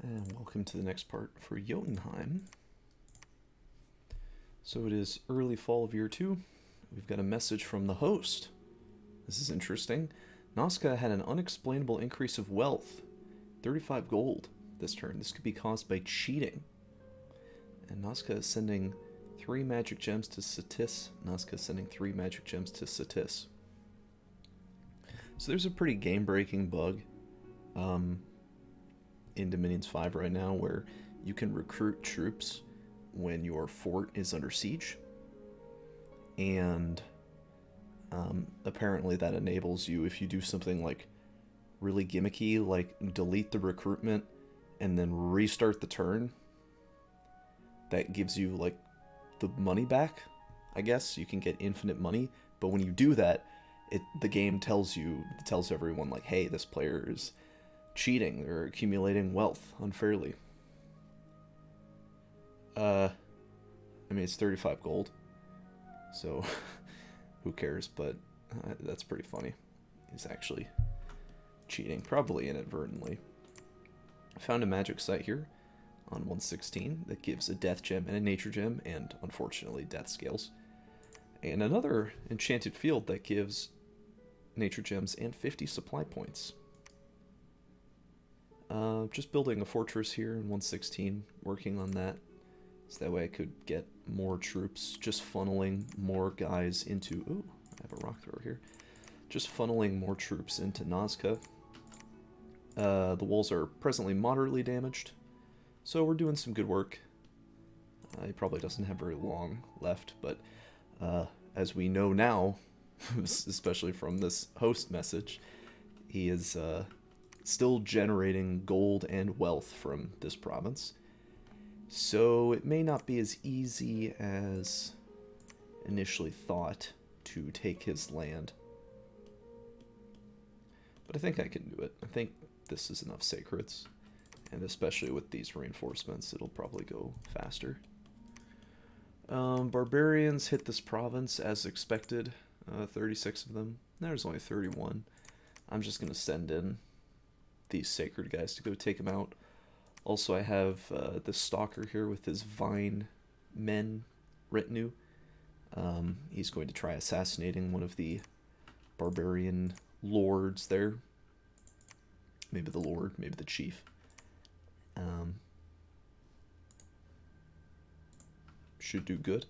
And welcome to the next part for Jotunheim. So it is early fall of year 2. We've got a message from the host. This is interesting. Nazca had an unexplainable increase of wealth, 35 gold this turn. This could be caused by cheating. And Nazca is sending 3 magic gems to Satis. Nazca is sending 3 magic gems to Satis. So there's a pretty game-breaking bug in Dominions 5 right now where you can recruit troops when your fort is under siege. And apparently that enables you, if you do something like really gimmicky, like delete the recruitment and then restart the turn, that gives you like the money back. I guess you can get infinite money, but when you do that, the game tells everyone like, hey, this player is cheating, they're accumulating wealth unfairly. I mean, it's 35 gold, so who cares, but that's pretty funny. He's actually cheating, probably inadvertently. I found a magic site here on 116 that gives a death gem and a nature gem, and unfortunately death scales. And another enchanted field that gives nature gems and 50 supply points. Just building a fortress here in 116, working on that. So that way I could get more troops, just funneling more guys into... Ooh, I have a rock thrower here. Just funneling more troops into Nazca. The walls are presently moderately damaged, so we're doing some good work. He probably doesn't have very long left, but as we know now, especially from this host message, he is still generating gold and wealth from this province. So it may not be as easy as initially thought to take his land. But I think I can do it. I think this is enough sacreds. And especially with these reinforcements, it'll probably go faster. Barbarians hit this province as expected. 36 of them. There's only 31. I'm just going to send in these sacred guys to go take them out. Also, I have this stalker here with his vine men retinue. He's going to try assassinating one of the barbarian lords there. Maybe the lord, maybe the chief. Should do good.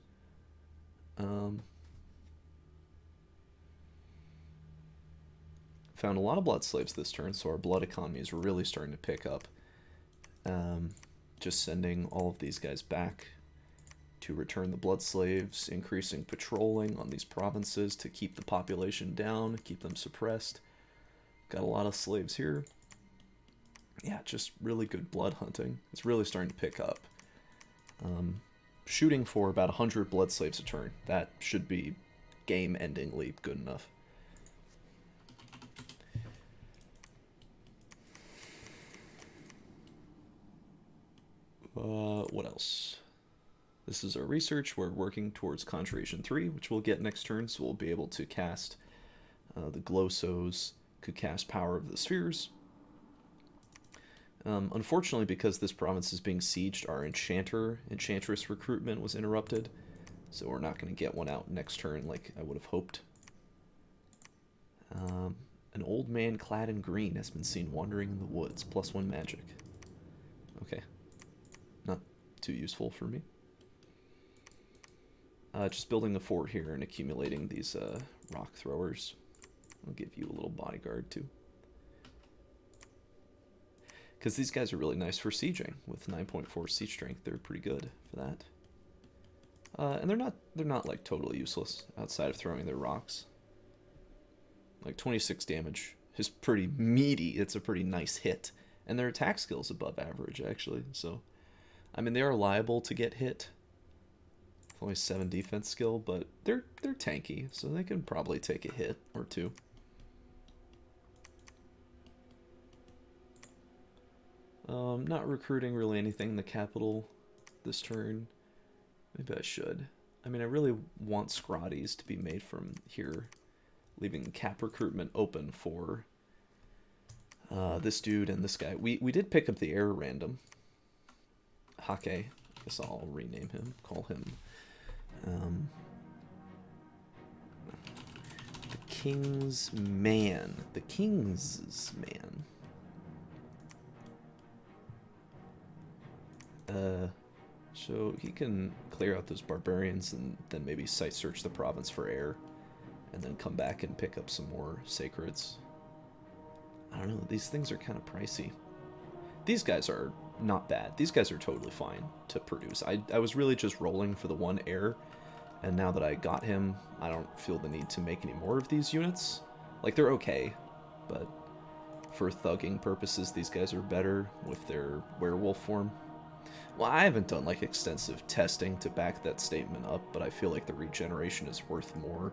Found a lot of blood slaves this turn, so our blood economy is really starting to pick up. Just sending all of these guys back to return the blood slaves, increasing patrolling on these provinces to keep the population down, keep them suppressed. Got a lot of slaves here. Yeah, just really good blood hunting. It's really starting to pick up. Shooting for about 100 blood slaves a turn. That should be game-endingly good enough. What else? This is our research. We're working towards Conjuration 3, which we'll get next turn, so we'll be able to cast the Glossos, could cast Power of the Spheres. Unfortunately, because this province is being sieged, our Enchantress recruitment was interrupted, so we're not going to get one out next turn like I would have hoped. An old man clad in green has been seen wandering in the woods, +1 magic. Okay. Not too useful for me. Just building a fort here and accumulating these rock throwers. I'll give you a little bodyguard too. Because these guys are really nice for sieging. With 9.4 siege strength, they're pretty good for that. And they're not like totally useless outside of throwing their rocks. Like 26 damage is pretty meaty. It's a pretty nice hit. And their attack skill's above average actually, so I mean, they are liable to get hit. Only 7 defense skill, but they're tanky, so they can probably take a hit or two. Not recruiting really anything in the capital this turn. Maybe I should. I mean, I really want Scrotties to be made from here, leaving cap recruitment open for This dude and this guy. We did pick up the air random. Hake. I guess I'll rename him. Call him the King's Man. The King's Man. So he can clear out those barbarians and then maybe site search the province for air, and then come back and pick up some more sacreds. I don't know, these things are kind of pricey. These guys are not bad. These guys are totally fine to produce. I was really just rolling for the one air, and now that I got him, I don't feel the need to make any more of these units. Like, they're okay, but for thugging purposes, these guys are better with their werewolf form. Well, I haven't done, like, extensive testing to back that statement up, but I feel like the regeneration is worth more.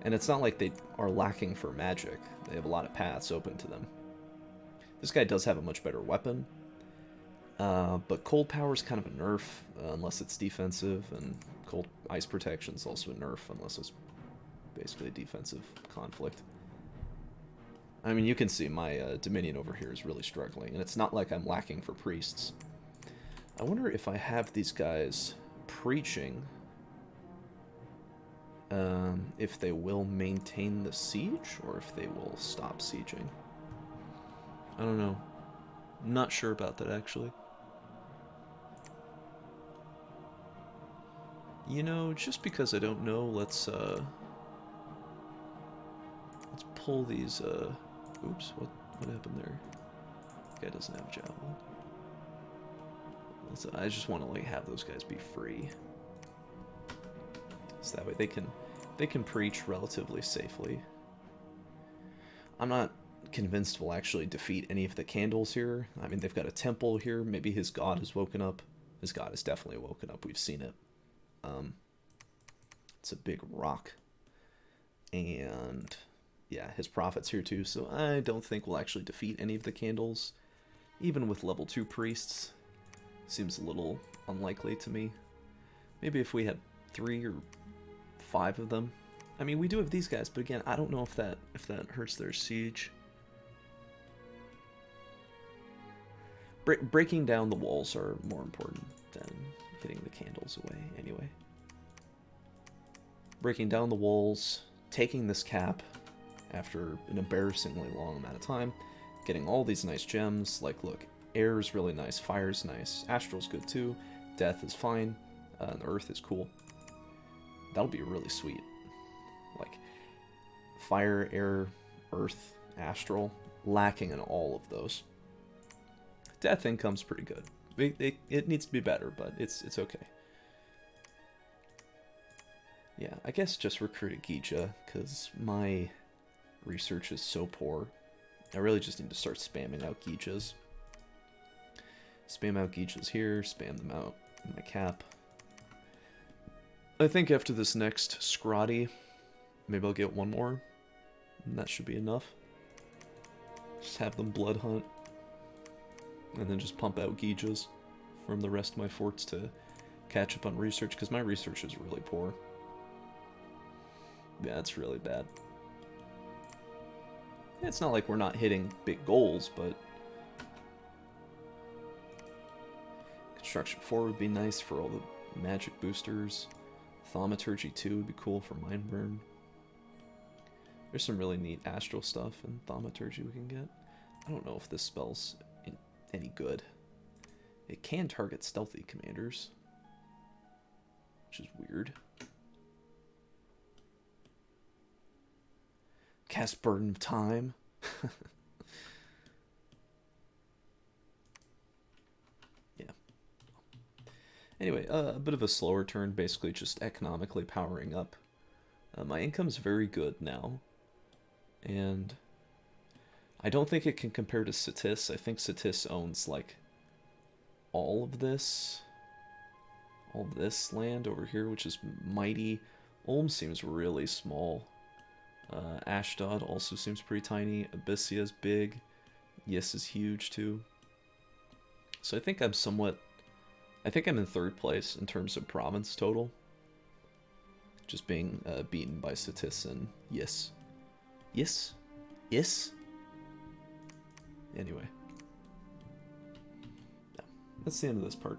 And it's not like they are lacking for magic. They have a lot of paths open to them. This guy does have a much better weapon, but cold power is kind of a nerf, unless it's defensive, and cold ice protection is also a nerf, unless it's basically a defensive conflict. I mean, you can see my Dominion over here is really struggling, and it's not like I'm lacking for priests. I wonder if I have these guys preaching, if they will maintain the siege, or if they will stop sieging. I don't know. I'm not sure about that, actually. You know, just because I don't know, let's pull these, oops, what happened there? Guy doesn't have a javelin. I just want to, like, have those guys be free. So that way they can preach relatively safely. I'm not convinced we'll actually defeat any of the candles here. I mean, they've got a temple here. Maybe his god has woken up. His god has definitely woken up. We've seen it. It's a big rock. And yeah, his prophet's here too. So I don't think we'll actually defeat any of the candles. Even with level 2 priests. Seems a little unlikely to me. Maybe if we had 3 or 5 of them. I mean, we do have these guys, but again, I don't know if that hurts their siege. Breaking down the walls are more important than getting the candles away, anyway. Breaking down the walls, taking this cap after an embarrassingly long amount of time, getting all these nice gems. Like, look, air is really nice, fire's nice, astral's good too, death is fine, and earth is cool. That'll be really sweet. Like, fire, air, earth, astral, lacking in all of those. Death income's pretty good. It needs to be better, but it's okay. Yeah, I guess just recruit a Gija, because my research is so poor. I really just need to start spamming out Gijas. Spam out Gijas here, spam them out in my cap. I think after this next Scrotty, maybe I'll get one more, and that should be enough. Just have them blood hunt, and then just pump out Gijas from the rest of my forts to catch up on research, because my research is really poor. Yeah, it's really bad. It's not like we're not hitting big goals, but Construction 4 would be nice for all the magic boosters. Thaumaturgy 2 would be cool for Mind Burn. There's some really neat astral stuff in Thaumaturgy we can get. I don't know if this spell's any good. It can target stealthy commanders, which is weird. Cast Burden of Time. Yeah. Anyway, a bit of a slower turn, basically just economically powering up. My income's very good now, and I don't think it can compare to Satis. I think Satis owns, like, all of this land over here, which is mighty. Ulm seems really small. Ashdod also seems pretty tiny. Abyssia's big. Yes is huge too. So I think I'm in 3rd place in terms of province total. Just being beaten by Satis and Yes. Yes? Yes? Anyway. Yeah, that's the end of this part.